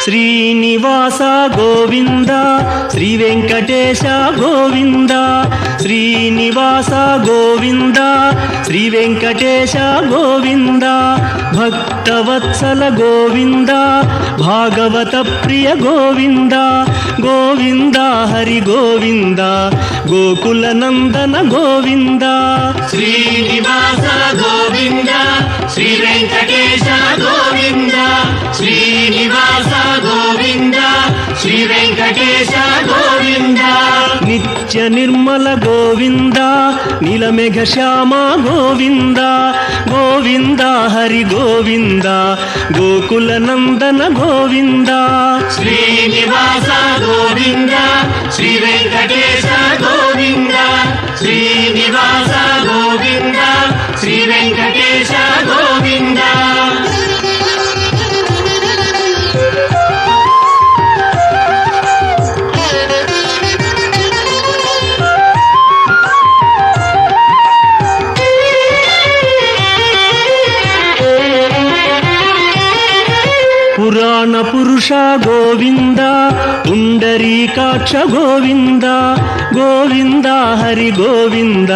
శ్రీనివాస గోవింద శ్రీ వెంకటేశ గోవింద శ్రీనివాస గోవింద శ్రీ వెంకటేశ గోవింద భక్తవత్సల గోవింద భాగవత ప్రియ గోవింద గోవింద హరి గోవింద గోకుల నందన గోవింద శ్రీనివాస గోవింద శ్రీ వెంకటేశ గోవింద శ్రీనివాస గోవింద శ్రీ వెంకటేశ గోవింద నిత్య నిర్మల గోవింద నీలమేఘ శ్యామ గోవింద గోవింద హరి గోవింద గోకుల నందన గోవింద శ్రీనివాస గోవింద శ్రీ వెంకటేశ గోవింద శ్రీనివాస గోవింద శ్రీ వెంకటేశ గోవింద పురాణ పురుష గోవింద పుండరీకాక్ష గోవింద గోవింద హరి గోవింద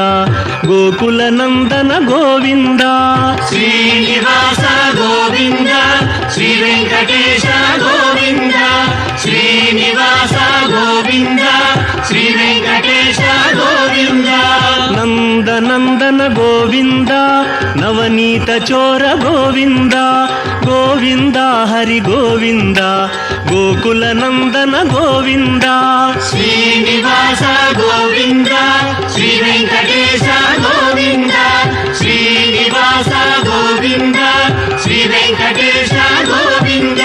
గోకుల నందన గోవింద శ్రీనివాస గోవింద శ్రీ వెంకటేశ గోవింద శ్రీనివాస గోవింద శ్రీ వెంకటేశ గోవింద నందనందన గోవింద నవనీత చోర గోవింద గోవింద హరి గోవింద గోకుల నందన గోవింద శ్రీనివాస గోవింద శ్రీ వెంకటేశ గోవింద శ్రీనివాస గోవింద శ్రీ వెంకటేశ గోవింద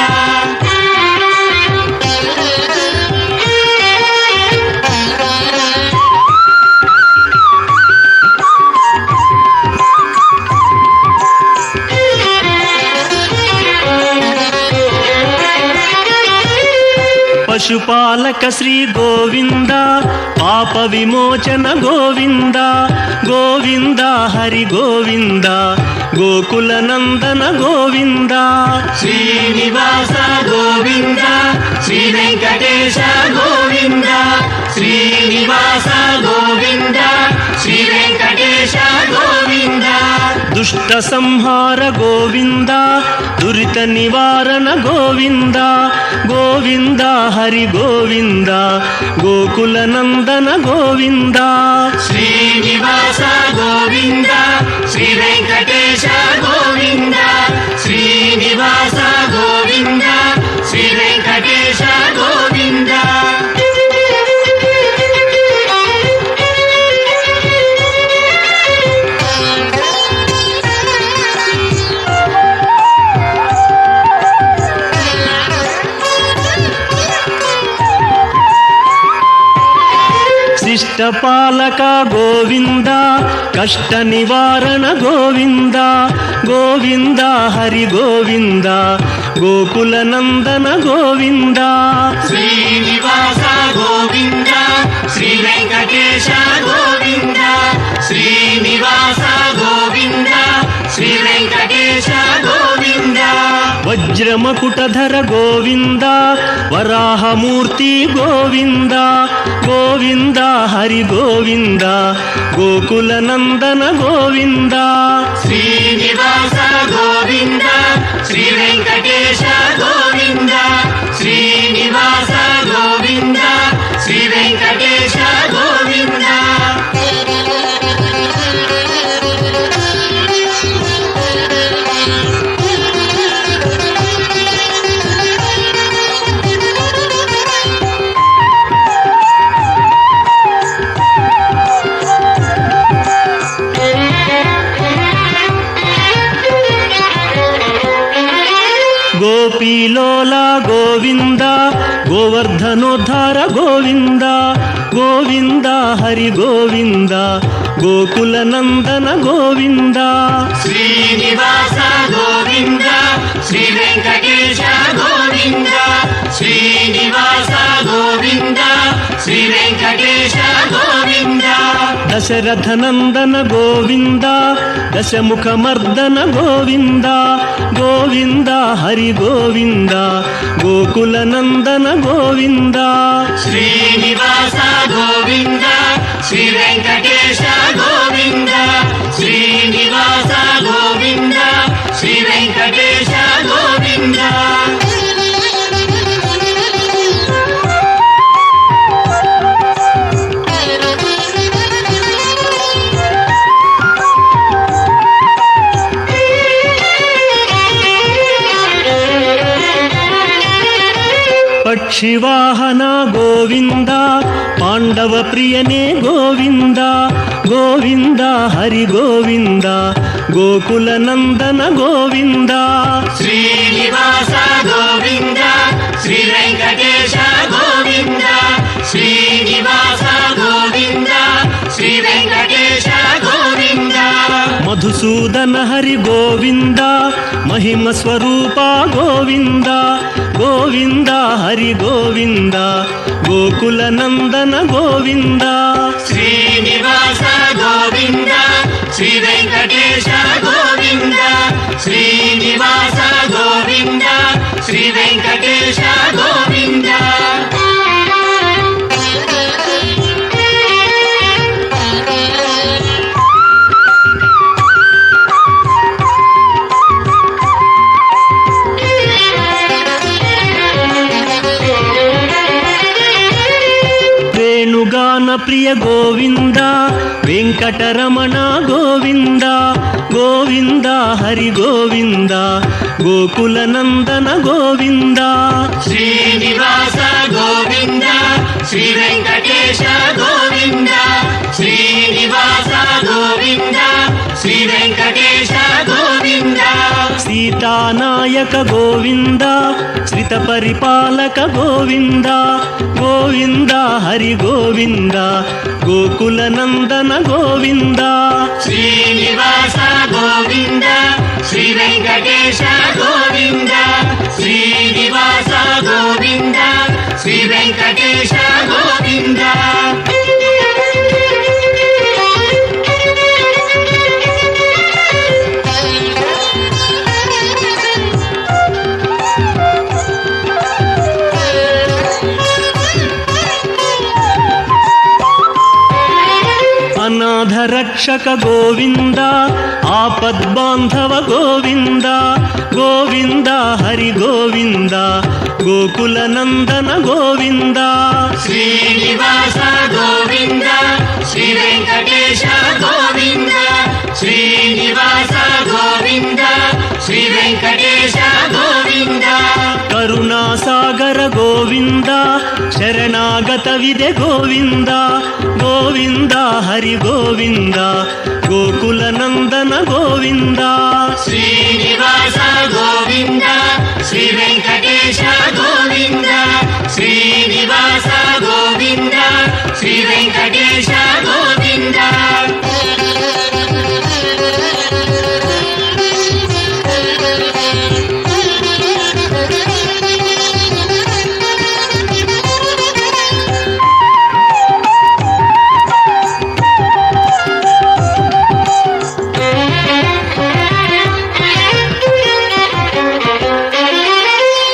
పశుపాలక శ్రీ గోవింద పాప విమోచన గోవింద గోవింద హరి గోవింద గోకుల నందన గోవింద శ్రీనివాస గోవింద శ్రీ వెంకటేశ గోవింద శ్రీనివాస గోవింద శ్రీ వెంకటేశ గోవింద దుష్ట సంహార గోవింద దురిత నివారణ గోవింద గోవింద హరి గోవింద గోకుల నందన గోవింద శ్రీనివాస గోవింద శ్రీ వెంకటేశ గోవింద శ్రీనివాస గోవింద శ్రీ వెంకటేశ గోవింద శిష్టపాలక గోవింద కష్ట నివారణ గోవింద గోవింద హరి గోవింద గోకుల నందన గోవింద శ్రీనివాస గోవింద శ్రీ వెంకటేశ గోవింద శ్రీనివాస గోవింద శ్రీ వెంకటేశ గోవింద వజ్రమకుటధర గోవింద వరాహమూర్తి గోవింద గోవింద హరి గోవింద గోకుల నందన గోవింద శ్రీనివాస గోవింద శ్రీ వెంకటేశ గోవింద శ్రీనివాస గోవింద శ్రీ వెంకటేశ గోవింద గోపీలోల గోవింద గోవర్ధనోద్ధార గోవింద గోవింద హరి గోవింద గోకుల నందన గోవింద శ్రీనివాస గోవింద శ్రీ వెంకటేశ గోవింద శ్రీనివాస గోవింద శ్రీ వెంకటేశ గోవింద దశరథనందన గోవింద దశముఖమర్దన గోవింద గోవింద హరి గోవింద గోకులనందన గోవింద శ్రీనివాస గోవింద శ్రీ వెంకటేశ గోవింద శ్రీనివాస గోవింద శ్రీ వెంకటేశ గోవింద పక్షివాహన గోవింద పాండవ ప్రియనే గోవింద గోవింద హరి గోవింద గోకులనందన గోవింద శ్రీనివాస గోవింద శ్రీ వెంకటేశ గోవింద శ్రీనివాస గోవింద శ్రీ వెంకటేశ గోవింద మధుసూదన హరి గోవింద మహిమ స్వరూప గోవింద గోవింద హరి గోవింద గోకులనందన గోవింద శ్రీనివాస గోవింద శ్రీ వెంకటేశ గోవింద శ్రీనివాస గోవింద శ్రీ వెంకటేశ గోవింద వేణుగాన ప్రియ గోవింద వెంకటరమణ గోవింద గోవింద హరి గోవింద గోకులనందన గోవింద శ్రీనివాస గోవింద శ్రీ వెంకటేశ గోవింద శ్రీనివాస గోవింద శ్రీ వెంకటేశ గోవింద సీతానాయక గోవింద శ్రిత పరిపాలక గోవింద గోవింద హరి గోవింద గోకులనందన గోవింద శ్రీనివాస గోవింద శ్రీ వెంకటేశ గోవింద శ్రీనివాస గోవింద శ్రీ వెంకటేశ గోవింద అనాథ రక్షక గోవింద ఆపద్బాంధవ గోవింద గోవింద హరి గోవింద గోకులనందన గోవింద శ్రీనివాస గోవింద శ్రీ వెంకటేశ గోవింద శ్రీనివాస గోవింద శ్రీ వెంకటేశ గోవింద కరుణాసాగర గోవింద శరణాగత విదే గోవింద గోవింద హరి గోవింద గోకులనందన గోవింద శ్రీనివాస గోవింద శ్రీ వెంకటేశ గోవింద శ్రీనివాస గోవింద శ్రీ వెంకటేశ గోవింద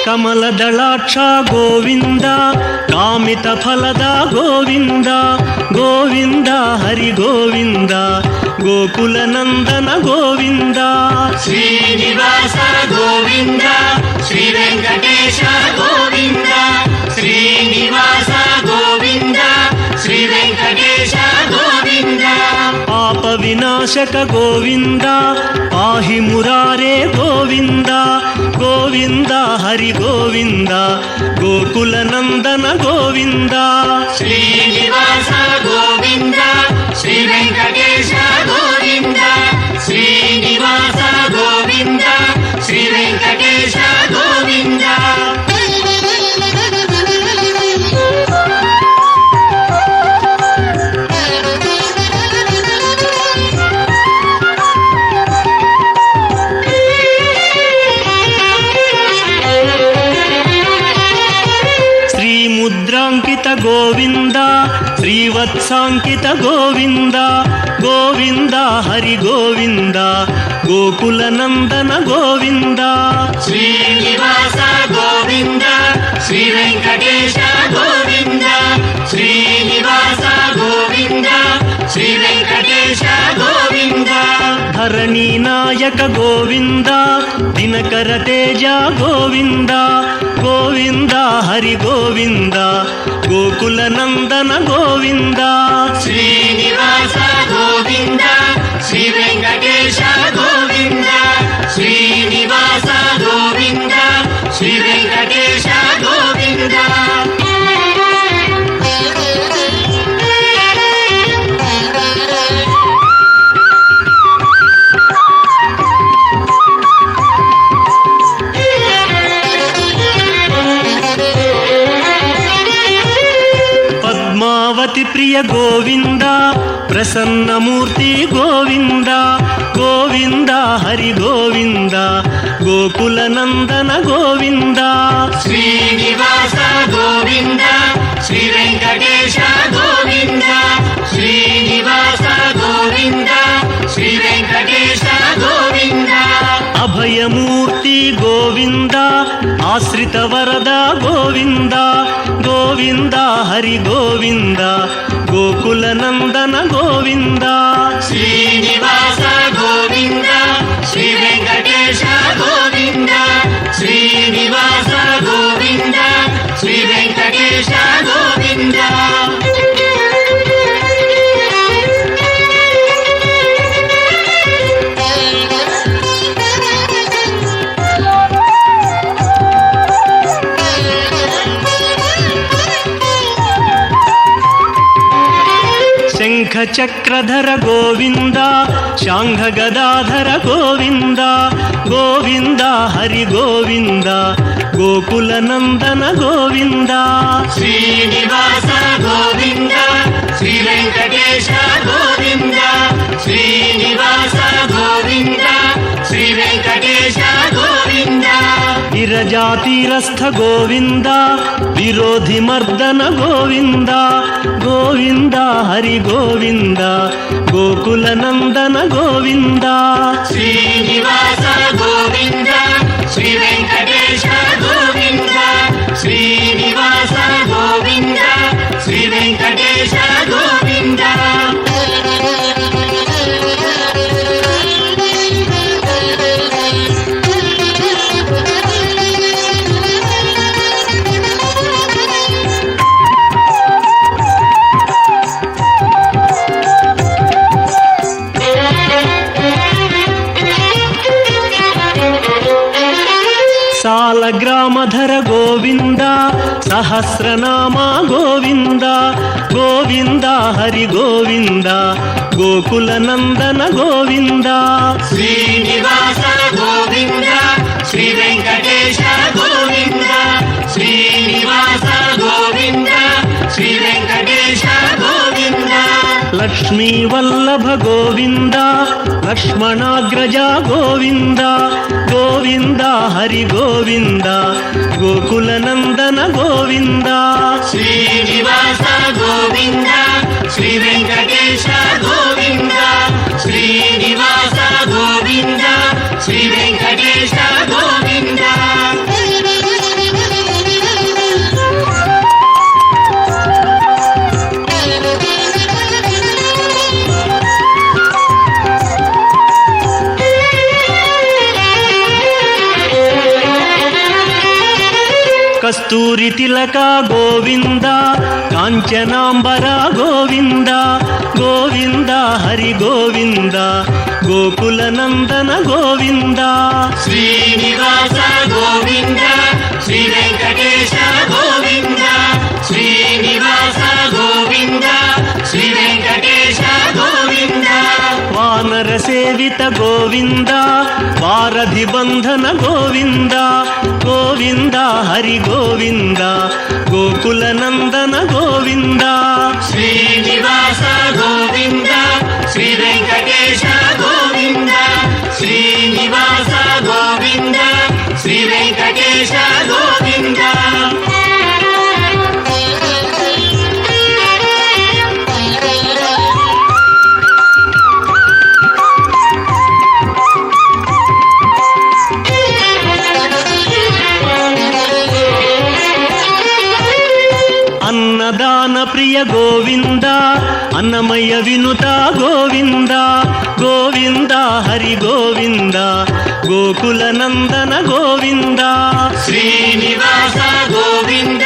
ಕಮಲದಳಾಕ್ಷ ಗೋವಿಂದ ಕಾಮಿತ ಫಲದ ಗೋವಿಂದ ಗೋವಿಂದ ಹರಿ ಗೋವಿಂದ ಗೋಕುಲನಂದನ ಗೋವಿಂದ ಶ್ರೀನಿವಾಸ ಗೋವಿಂದ ಶ್ರೀ ವೆಂಕಟೇಶ ಗೋವಿಂದ ಶ್ರೀನಿವಾಸ ಗೋವಿಂದ ಶ್ರೀ ವೆಂಕಟೇಶ ಗೋವಿಂದ ಪಾಪ ವಿನಾಶಕ ಗೋವಿಂದ ಪಾಹಿ ಮುರಾರೇ ಗೋವಿಂದ ಗೋವಿಂದ ಹರಿ ಗೋವಿಂದ ಗೋಕುಲನಂದನ ಗೋವಿಂದ ಶ್ರೀನಿವಾಸ ಗೋವಿಂದ ಶ್ರೀ ವೆಂಕಟೇಶ ಗೋವಿಂದ ಶ್ರೀನಿವಾಸ ಗೋವಿಂದ ಶ್ರೀ ವೆಂಕಟೇಶ ಗೋವಿಂದ ಮುದ್ರಾಂಕಿತ ಗೋವಿಂದ ಶ್ರೀವತ್ಸಾಂಕಿತ ಗೋವಿಂದ ಗೋವಿಂದ ಹರಿ ಗೋವಿಂದ ಗೋಕುಲ ನಂದನ ಗೋವಿಂದ ಶ್ರೀನಿವಾಸ ಗೋವಿಂದ ಶ್ರೀ ವೆಂಕಟೇಶ ಗೋವಿಂದ ಶ್ರೀನಿವಾಸ ಗೋವಿಂದ ಶ್ರೀ ವೆಂಕಟೇಶ ಗೋವಿಂದ ಧರಣಿ ನಾಯಕ ಗೋವಿಂದ ದಿನಕರ ತೇಜ ಗೋವಿಂದ ಗೋವಿಂದ ಹರಿ ಗೋವಿಂದ ಗೋಕುಲ ನಂದನ ಗೋವಿಂದ ಶ್ರೀನಿವಾಸ ಗೋವಿಂದ ಶ್ರೀ ವೆಂಕಟೇಶ ಗೋವಿಂದ ಶ್ರೀನಿವಾಸ ಗೋವಿಂದ ಶ್ರೀ ವೆಂಕಟೇಶ ಗೋವಿಂದ ಪದ್ಮಾವತಿ ಪ್ರಿಯ ಗೋವಿಂದ ಪ್ರಸನ್ನ ಮೂರ್ತಿ ಗೋವಿಂದ ಗೋವಿಂದ ಹರಿ ಗೋವಿಂದ ಗೋಕುಲ ನಂದನ ಗೋವಿಂದ ಶ್ರೀನಿವಾಸ ಗೋವಿಂದ ಶ್ರೀ ವೆಂಕಟೇಶ ಗೋವಿಂದ ಶ್ರೀನಿವಾಸ ಗೋವಿಂದ ಶ್ರೀ ವೆಂಕಟೇಶ ಗೋವಿಂದ ಅಭಯಮೂರ್ತಿ ಗೋವಿಂದ ಆಶ್ರಿತ ವರದ ಗೋವಿಂದ ಗೋವಿಂದ ಹರಿ ಗೋವಿಂದ ಗೋಕುಲ ನಂದನ ಗೋವಿಂದ ಶ್ರೀನಿವಾಸ ಗೋವಿಂದ ಶ್ರೀ ವೆಂಕಟೇಶ ಗೋವಿಂದ ಶ್ರೀನಿವಾಸ ಗೋವಿಂದ ಶ್ರೀ ವೆಂಕಟೇಶ ಗೋವಿಂದ ಶಂಖ ಚಕ್ರಧರ ಗೋವಿಂದ ಶಾಂಘ ಗದಾಧರ ಗೋವಿಂದ ಗೋವಿಂದ ಹರಿ ಗೋವಿಂದ ಗೋಕುಲ ನಂದನ ಗೋವಿಂದ ಶ್ರೀನಿವಾಸ ಗೋವಿಂದ ಶ್ರೀ ವೆಂಕಟೇಶ ಗೋವಿಂದ ಶ್ರೀನಿವಾಸ ಗೋವಿಂದ ಶ್ರೀ ವೆಂಕಟೇಶ ಗೋವಿಂದ ವಿರಜಾತಿರಸ್ಥ ಗೋವಿಂದ ವಿರೋಧಿ ಮರ್ದನ ಗೋವಿಂದ ಗೋವಿಂದ ಹರಿ ಗೋವಿಂದ ಗೋಕುಲ ನಂದನ ಗೋವಿಂದ ಶ್ರೀನಿವಾಸ ಗೋವಿಂದ ಶ್ರೀ ವೆಂಕಟೇಶ ಗೋವಿಂದ ಶ್ರೀನಿವಾಸ ಗೋವಿಂದ ಶ್ರೀ ವೆಂಕಟೇಶ ಗೋವಿಂದ ಸಾಲಗ್ರಾಮಧರ ಗೋವಿಂದ ಸಹಸ್ರನಾಮ ಗೋವಿಂದ ಗೋವಿಂದ ಹರಿ ಗೋವಿಂದ ಗೋಕುಲ ನಂದನ ಗೋವಿಂದ ಶ್ರೀನಿವಾಸ ಗೋವಿಂದ ಶ್ರೀ ವೆಂಕಟೇಶ ಗೋವಿಂದ ಶ್ರೀನಿವಾಸ ಗೋವಿಂದ ಶ್ರೀ ವೆಂಕಟೇಶ ಗೋವಿಂದ ಲಕ್ಷ್ಮೀ ವಲ್ಲಭ ಗೋವಿಂದ ಲಕ್ಷ್ಮಣಾಗ್ರಜ ಗೋವಿಂದ ಗೋವಿಂದ ಹರಿ ಗೋವಿಂದ ಗೋಕುಲ ನಂದನ ಗೋವಿಂದ ಶ್ರೀನಿವಾಸ ಗೋವಿಂದ ಶ್ರೀ ವೆಂಕಟೇಶ ಗೋವಿಂದ ಶ್ರೀನಿವಾಸ ಗೋವಿಂದ ಶ್ರೀ ವೆಂಕಟೇಶ ಗೋವಿಂದ ಕಸ್ತೂರಿ ತಿಲಕ ಗೋವಿಂದ ಕಾಂಚನಾಂಬರ ಗೋವಿಂದ ಗೋವಿಂದ ಹರಿ ಗೋವಿಂದ ಗೋಕುಲ ನಂದನ ಗೋವಿಂದ ಶ್ರೀನಿವಾಸ ಗೋವಿಂದ ಶ್ರೀ ವೆಂಕಟೇಶ ಗೋವಿಂದ ಶ್ರೀನಿವಾಸ ಗೋವಿಂದ ಶ್ರೀ ವೆಂಕಟೇಶ ಗೋವಿಂದ ವಾನರ ಸೇವಿತ ಗೋವಿಂದ ವಾರಧಿ ಬಂಧನ ಗೋವಿಂದ ಗೋವಿಂದ ಹರಿ ಗೋವಿಂದ ಗೋಕುಲ ನಂದನ ಗೋವಿಂದ ಶ್ರೀನಿವಾಸ ಗೋವಿಂದ ಶ್ರೀ ವೆಂಕಟೇಶ ಗೋವಿಂದ ಶ್ರೀನಿವಾಸ ಗೋವಿಂದ ಶ್ರೀ ವೆಂಕಟೇಶ ಗೋವಿಂದ ప్రియ గోవింద అన్నమయ్య వినుత గోవింద గోవింద హరి గోవింద గోకుల నందన గోవింద శ్రీనివాస గోవింద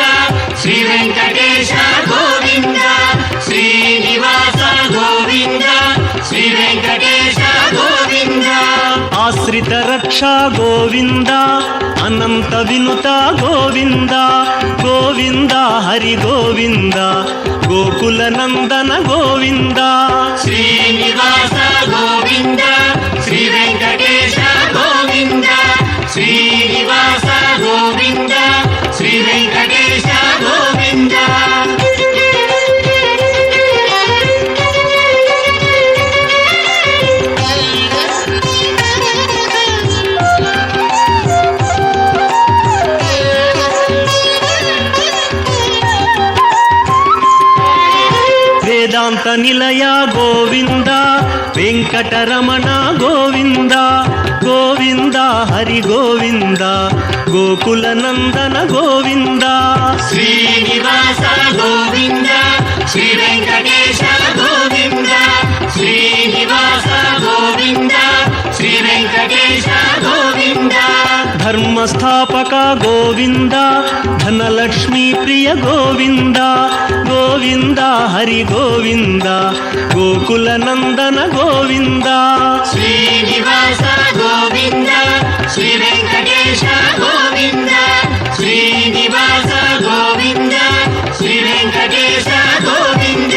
శ్రీ వెంకటేశ గోవింద శ్రీనివాస గోవింద శ్రీ వెంకటేశ గోవింద ఆశ్రిత రక్షా గోవింద అనంత వినుత గోవింద గోవింద హరి గోవింద గోకుల నందన గోవింద శ్రీనివాస గోవింద శ్రీ వెంకటేశ గోవింద శ్రీనివాస గోవింద శ్రీ వెంకటేశ గోవింద వేదాంత నిలయ గోవింద వెంకటరమణ గోవింద గోవింద హరి గోవింద గోకుల నందన గోవింద శ్రీనివాస గోవింద శ్రీ వెంకటేశ గోవింద శ్రీనివాస గోవింద శ్రీ వెంకటేశ గోవింద ధర్మస్థాపక గోవింద ధనలక్ష్మీ ప్రియ గోవింద గోవింద హరి గోవింద గోకుల నందన గోవింద శ్రీనివాస గోవింద శ్రీ వెంకటేశ గోవింద శ్రీనివాస గోవింద శ్రీ వెంకటేశ గోవింద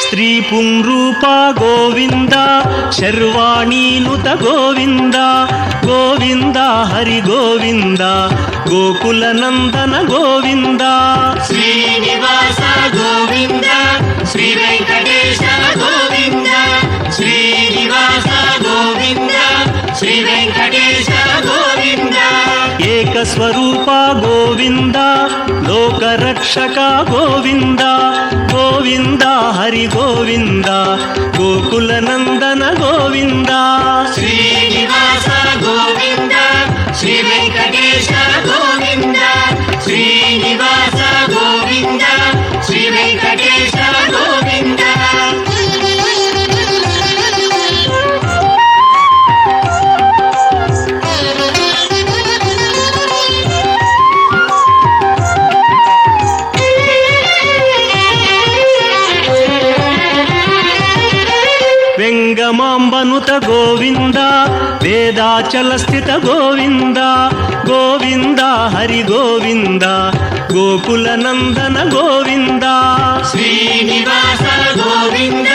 స్త్రీ పుంరూప గోవింద శర్వాణీనుత గోవింద గోవింద హరి గోవింద గోకుల నందన గోవింద శ్రీనివాస గోవింద శ్రీ వెంకటేశ గోవింద శ్రీనివాస గోవింద శ్రీ వెంకటేశ గోవింద ఏకస్వరూప గోవింద లోకరక్షక గోవింద గోవింద హరి గోవింద గోకుల నందన గోవింద శ్రీనివాస గోవింద శ్రీ వెంకటేశ గోవింద శ్రీనివాస గోవింద శ్రీ వెంకటేశ గోవింద వెంగమాంబనుత గోవింద వేదాచల స్థిత గోవింద గోవింద హరి గోవింద గోకుల నందన గోవింద శ్రీనివాస గోవింద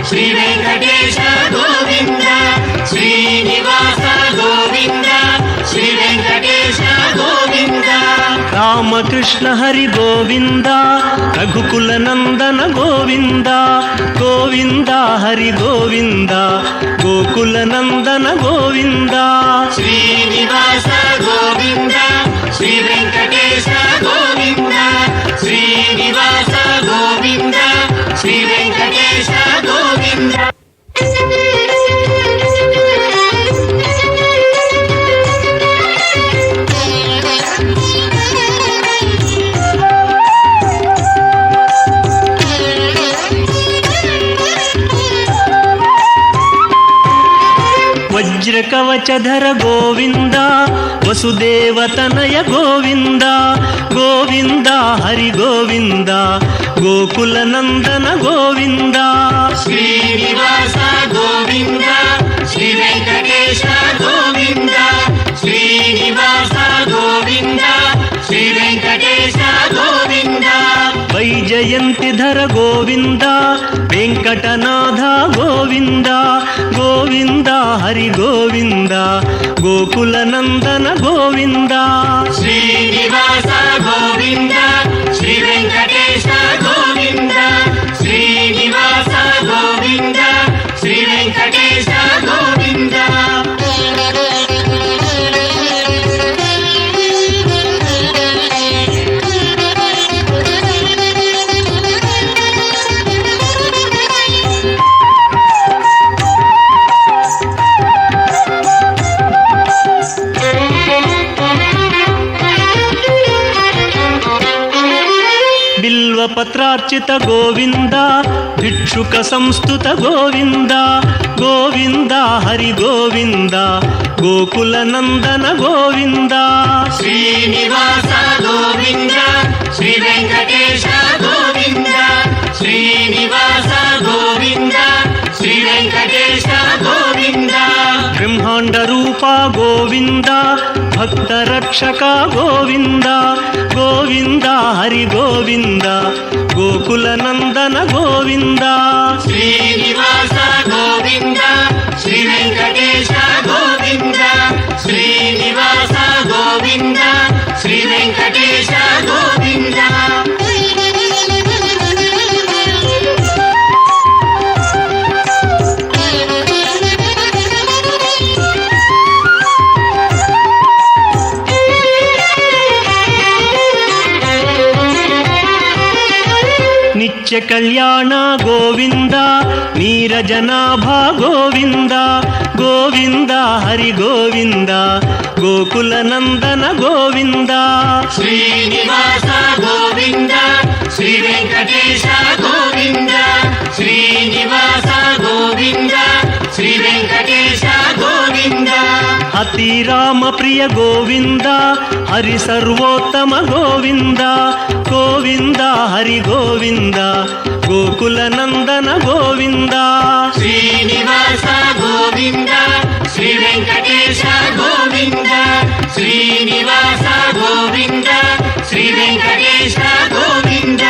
శ్రీ వెంకటేశ గోవింద శ్రీనివాస గోవింద శ్రీ వెంకటేశ గోవింద రామకృష్ణ హరి గోవింద రఘుకుల నందన గోవింద గోవింద హరి గోవింద గోకుల నందన గోవింద శ్రీనివాస గోవింద శ్రీ వెంకటేశ గోవింద శ్రీనివాస గోవింద శ్రీ వెంకటేశ గోవింద వజ్రకవచధర గోవింద వసుదేవతనయ గోవింద గోవింద హరి గోవింద గోకుల నందన గోవింద శ్రీనివాస గోవింద శ్రీ వెంకటేశ గోవింద శ్రీనివాస గోవింద శ్రీ వెంకటేశ గోవింద వైజయంతిధర గోవింద వెంకటనాథ గోవింద గోవింద హరి గోవింద గోకుల నందన గోవింద శ్రీనివాస గోవింద శ్రీ వెంకటేశ గోవింద శ్రీనివాస గోవింద శ్రీ వెంకటేశ గోవింద ಗೋಪಿಕಾರ್ಚಿತ ಗೋವಿಂದ ಭಿಕ್ಷುಕ ಸಂಸ್ತುತ ಗೋವಿಂದ ಗೋವಿಂದ ಹರಿ ಗೋವಿಂದ ಗೋಕುಲ ನಂದನ ಗೋವಿಂದ ಶ್ರೀನಿವಾಸ ಗೋವಿಂದ ಶ್ರೀ ವೆಂಕಟೇಶ ಗೋವಿಂದ ಶ್ರೀನಿವಾಸ ಗೋವಿಂದ ಶ್ರೀ ವೆಂಕಟೇಶ ಗೋವಿಂದ ಬ್ರಹ್ಮಾಂಡ ರೂಪ ಗೋವಿಂದ ಭಕ್ತ ರಕ್ಷಕ ಗೋವಿಂದ ಗೋವಿಂದ ಹರಿ ಗೋವಿಂದ ಗೋಕುಲ ನಂದನ ಗೋವಿಂದ ಶ್ರೀನಿವಾಸ ಗೋವಿಂದ ಶ್ರೀ ವೆಂಕಟೇಶ ಗೋವಿಂದ ಶ್ರೀನಿವಾಸ ಗೋವಿಂದ ಶ್ರೀ ವೆಂಕಟೇಶ ಗೋವಿಂದ ನಿತ್ಯ ಕಲ್ಯಾಣ ಗೋವಿಂದ ನೀರಜನಾಭ ಗೋವಿಂದ ಗೋವಿಂದ ಹರಿ ಗೋವಿಂದ ಗೋಕುಲ ನಂದನ ಗೋವಿಂದ ಶ್ರೀನಿವಾಸ ಗೋವಿಂದ ಶ್ರೀ ವೆಂಕಟೇಶ ಗೋವಿಂದ ಶ್ರೀನಿವಾಸ ಗೋವಿಂದ ಶ್ರೀ ವೆಂಕಟೇಶ ಗೋವಿಂದ ಅತಿ ರಾಮ ಪ್ರಿಯ ಗೋವಿಂದ ಹರಿ ಸರ್ವೋತ್ತಮ ಗೋವಿಂದ ಗೋವಿಂದ ಹರಿ ಗೋವಿಂದ ಗೋಕುಲ ನಂದನ ಗೋವಿಂದ ಶ್ರೀನಿವಾಸ ಗೋವಿಂದ ಶ್ರೀ ವೆಂಕಟೇಶ ಗೋವಿಂದ ಶ್ರೀನಿವಾಸ ಗೋವಿಂದ ಶ್ರೀ ವೆಂಕಟೇಶ ಗೋವಿಂದ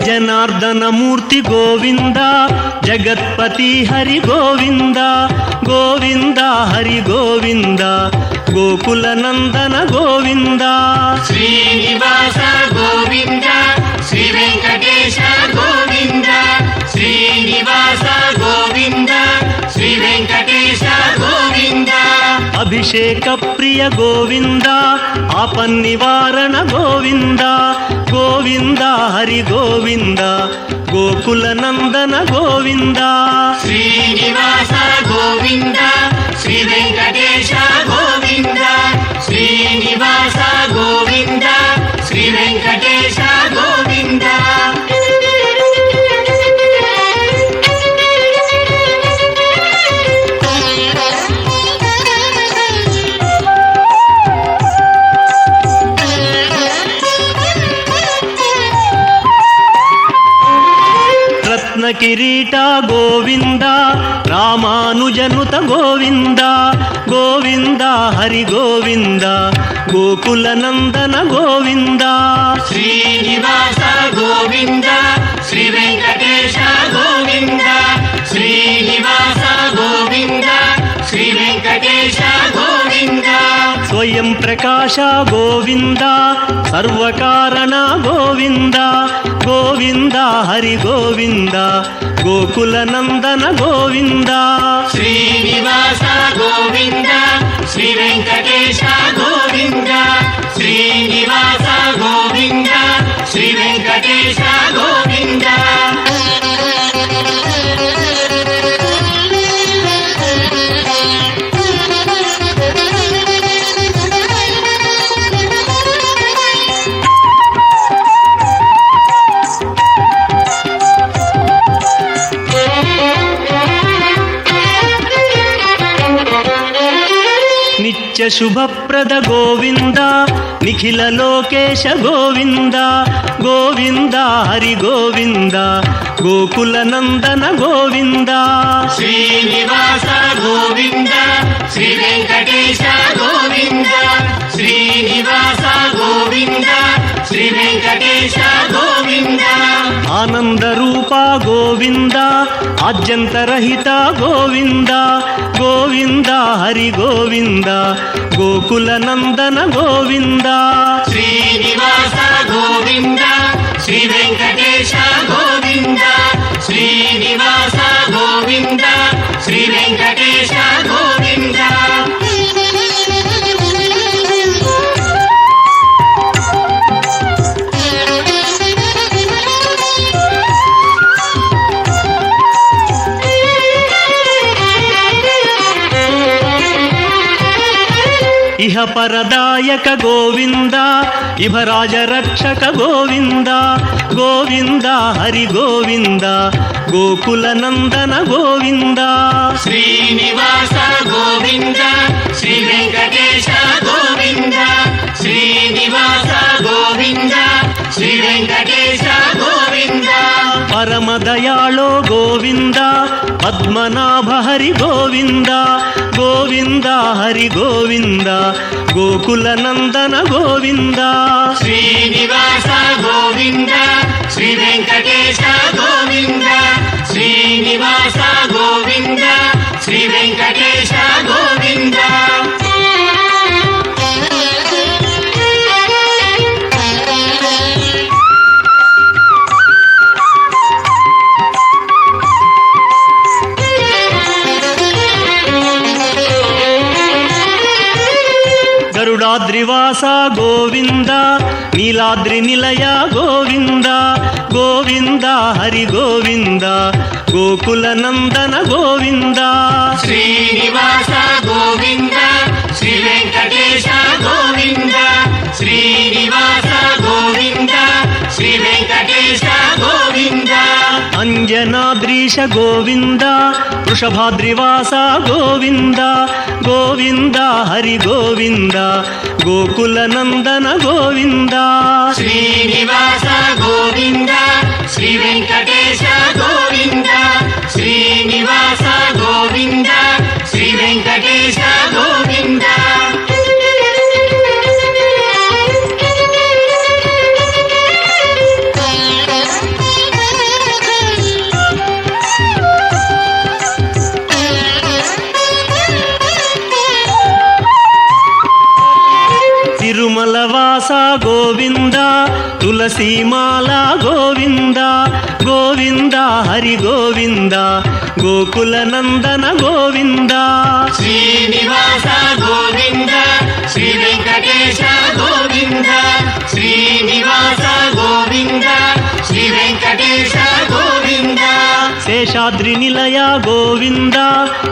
ಜನಾರ್ದನ ಮೂರ್ತಿ ಗೋವಿಂದ ಜಗತ್ಪತಿ ಹರಿ ಗೋವಿಂದ ಗೋವಿಂದ ಹರಿ ಗೋವಿಂದ ಗೋಕುಲ ನಂದನ ಗೋವಿಂದ ಶ್ರೀನಿವಾಸ ಗೋವಿಂದ ಶ್ರೀ ವೆಂಕಟೇಶ ಗೋವಿಂದ ಶ್ರೀನಿವಾಸ ಗೋವಿಂದ ಶ್ರೀ ವೆಂಕಟೇಶ ಗೋವಿಂದ ಅಭಿಷೇಕ ಪ್ರಿಯ ಗೋವಿಂದ ಆಪನ್ನಿವಾರಣ ಗೋವಿಂದ ಗೋವಿಂದ ಹರಿ ಗೋವಿಂದ ಗೋಕುಲ ನಂದನ ಗೋವಿಂದ ಶ್ರೀನಿವಾಸ ಗೋವಿಂದ ಶ್ರೀ ವೆಂಕಟೇಶ ಗೋವಿಂದ ಶ್ರೀನಿವಾಸ ಗೋವಿಂದ ಶ್ರೀ ವೆಂಕಟೇಶ ಗೋವಿಂದ ರತ್ನ ಕಿರೀಟ ಗೋವಿಂದ ರಾಮಾನುಜನುತ ಗೋವಿಂದ ಗೋವಿಂದ ಹರಿ ಗೋವಿಂದ ಗೋಕುಲ ನಂದನ ಗೋವಿಂದ ಶ್ರೀನಿವಾಸ ಗೋವಿಂದ ಶ್ರೀ ವೆಂಕಟೇಶ ಗೋವಿಂದ ಶ್ರೀನಿವಾಸ ಗೋವಿಂದ ಶ್ರೀ ವೆಂಕಟೇಶ ಗೋವಿಂದ ಸ್ವಯಂ ಪ್ರಕಾಶ ಗೋವಿಂದ ಸರ್ವಕಾರಣ ಗೋವಿಂದ ಗೋವಿಂದ ಹರಿ ಗೋವಿಂದ ಗೋಕುಲ ನಂದನ ಗೋವಿಂದ ಶ್ರೀನಿವಾಸ ಗೋವಿಂದ ಶ್ರೀ ವೆಂಕಟೇಶ ಗೋವಿಂದ ಶ್ರೀನಿವಾಸ ಗೋವಿಂದ ಶ್ರೀ ವೆಂಕಟೇಶ ಗೋವಿಂದ ನಿತ್ಯ ಶುಭಪ್ರದ ಗೋವಿಂದ ನಿಖಿಲ ಲೋಕೇಶ ಗೋವಿಂದ ಗೋವಿಂದ ಹರಿ ಗೋವಿಂದ ಗೋಕುಲ ನಂದನ ಗೋವಿಂದ ಶ್ರೀನಿವಾಸ ಗೋವಿಂದ ಶ್ರೀ ವೆಂಕಟೇಶ ಗೋವಿಂದ ಶ್ರೀನಿವಾಸ ಗೋವಿಂದ ಶ್ರೀ ವೆಂಕಟೇಶ ಗೋವಿಂದ ಆನಂದ ರೂಪ ಗೋವಿಂದ ಆದ್ಯಂತರಹಿತ ಗೋವಿಂದ ಗೋವಿಂದ ಹರಿ ಗೋವಿಂದ ಗೋಕುಲ ನಂದನ ಗೋವಿಂದ ಶ್ರೀನಿವಾಸ ಗೋವಿಂದ ಶ್ರೀ ವೆಂಕಟೇಶ ಗೋವಿಂದ ಶ್ರೀನಿವಾಸ ಗೋವಿಂದ ಶ್ರೀ ವೆಂಕಟೇಶ ಗೋವಿಂದ ಇಹ ಪರದಾಯಕ ಗೋವಿಂದ ಇಭರಾಜ ರಕ್ಷಕ ಗೋವಿಂದ ಗೋವಿಂದ ಹರಿ ಗೋವಿಂದ ಗೋಕುಲ ನಂದನ ಗೋವಿಂದ ಶ್ರೀನಿವಾಸ ಗೋವಿಂದ ಶ್ರೀ ವೆಂಕಟೇಶ ಗೋವಿಂದ ಶ್ರೀನಿವಾಸ ಗೋವಿಂದ ಶ್ರೀ ವೆಂಕಟೇಶ ಗೋವಿಂದ ಪರಮ ದಯಾಳೋ ಗೋವಿಂದ ಪದ್ಮನಾಭ ಹರಿ ಗೋವಿಂದ ಗೋವಿಂದ ಹರಿ ಗೋವಿಂದ ಗೋಕುಲ ನಂದನ ಗೋವಿಂದ ಶ್ರೀನಿವಾಸ ಗೋವಿಂದ ಶ್ರೀ ವೆಂಕಟೇಶ ಗೋವಿಂದ ಶ್ರೀನಿವಾಸ ಗೋವಿಂದ ಶ್ರೀ ವೆಂಕಟೇಶ ಗೋವಿಂದ ಗರುಡಾದ್ರಿವಾಸ ಗೋವಿಂದ ನೀಲಾದ್ರಿ ನಿಲಯ ಗೋವಿಂದ ಗೋವಿಂದ ಹರಿ ಗೋವಿಂದ ಗೋಕುಲ ನಂದನ ಗೋವಿಂದ ಶ್ರೀನಿವಾಸ ಗೋವಿಂದ ಶ್ರೀ ವೆಂಕಟೇಶ ಗೋವಿಂದ ಶ್ರೀನಿವಾಸ ಗೋವಿಂದ ಶ್ರೀ ವೆಂಕಟೇಶ ಗೋವಿಂದ ಅಂಜನಾದ್ರೀಶ ಗೋವಿಂದ ವೃಷಭಾದ್ರಿವಾಸ ಗೋವಿಂದ ಗೋವಿಂದ ಹರಿ ಗೋವಿಂದ ಗೋಕುಲ ನಂದನ ಗೋವಿಂದ ಶ್ರೀನಿವಾಸ ಗೋವಿಂದ ಶ್ರೀ ವೆಂಕಟೇಶ ಗೋವಿಂದ ಶ್ರೀನಿವಾಸ ಗೋವಿಂದ ಶ್ರೀ ವೆಂಕಟೇಶ ಗೋವಿಂದ ತಿರುಮಲವಾಸ ಗೋವಿಂದ ತುಳಸಿ ಮಾಲಾ ಗೋವಿಂದ ಗೋವಿಂದ ಹರಿ ಗೋವಿಂದ ಗೋಕುಲ ನಂದನ ಗೋವಿಂದ ಶ್ರೀನಿವಾಸ ಗೋವಿಂದ ಶ್ರೀ ವೆಂಕಟೇಶ ಗೋವಿಂದ ಶ್ರೀನಿವಾಸ ಗೋವಿಂದ ಶ್ರೀ ವೆಂಕಟೇಶ ಗೋವಿಂದ ಶೇಷಾದ್ರಿ ನಿಲಯ ಗೋವಿಂದ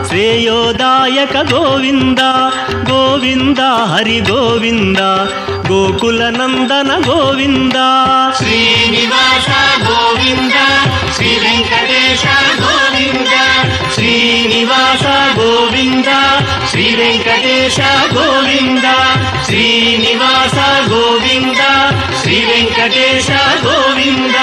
ಶ್ರೇಯೋದಾಯಕ ಗೋವಿಂದ ಗೋವಿಂದ ಹರಿ ಗೋವಿಂದ ಗೋಕುಲ ನಂದನ ಗೋವಿಂದ ಶ್ರೀನಿವಾಸ ಗೋವಿಂದ ಶ್ರೀ ವೆಂಕಟೇಶ ಗೋವಿಂದ ಶ್ರೀನಿವಾಸ ಗೋವಿಂದ ಶ್ರೀ ವೆಂಕಟೇಶ ಗೋವಿಂದ ಶ್ರೀನಿವಾಸ ಗೋವಿಂದ ಶ್ರೀ ವೆಂಕಟೇಶ ಗೋವಿಂದ